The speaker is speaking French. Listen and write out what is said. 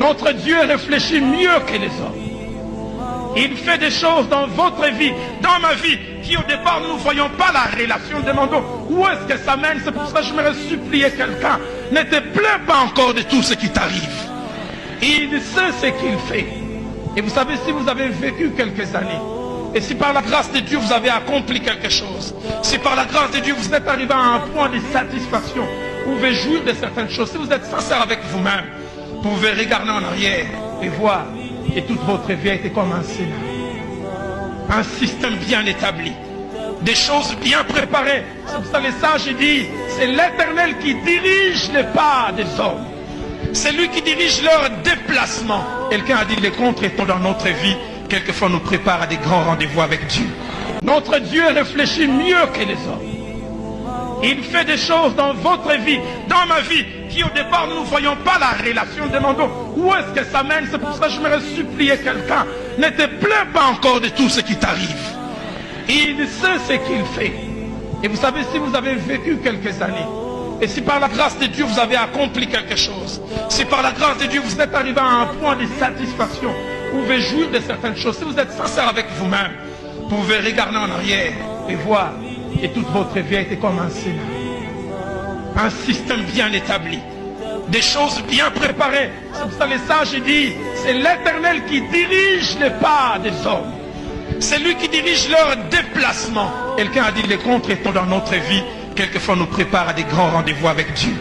Notre Dieu réfléchit mieux que les hommes. Il fait des choses dans votre vie, dans ma vie, qui au départ nous ne voyons pas la relation. Demandons où est-ce que ça mène. C'est pour ça que je me supplier quelqu'un. Ne te plains pas encore de tout ce qui t'arrive. Il sait ce qu'il fait. Et vous savez, si vous avez vécu quelques années, et si par la grâce de Dieu vous avez accompli quelque chose, si par la grâce de Dieu vous êtes arrivé à un point de satisfaction, vous pouvez jouir de certaines choses, si vous êtes sincère avec vous-même, vous pouvez regarder en arrière et voir que toute votre vie a été comme un Sénat. Un système bien établi, des choses bien préparées. C'est pour ça que les sages disent, c'est l'Éternel qui dirige les pas des hommes. C'est lui qui dirige leur déplacement. Quelqu'un a dit, les contretemps dans notre vie, quelquefois nous prépare à des grands rendez-vous avec Dieu. Notre Dieu réfléchit mieux que les hommes. Il fait des choses dans votre vie, dans ma vie, qui au départ nous ne voyons pas la relation. Demandons où est-ce que ça mène. C'est pour ça que je me supplier quelqu'un. Ne te plains pas encore de tout ce qui t'arrive. Il sait ce qu'il fait. Et vous savez, si vous avez vécu quelques années, et si par la grâce de Dieu vous avez accompli quelque chose, si par la grâce de Dieu vous êtes arrivé à un point de satisfaction, vous pouvez jouir de certaines choses, si vous êtes sincère avec vous-même, vous pouvez regarder en arrière et voir que toute votre vie a été comme un Sénat. Un système bien établi, des choses bien préparées. C'est pour ça que les sages disent, c'est l'Éternel qui dirige les pas des hommes. C'est lui qui dirige leur déplacement. Quelqu'un a dit, les contretemps dans notre vie, quelquefois nous prépare à des grands rendez-vous avec Dieu.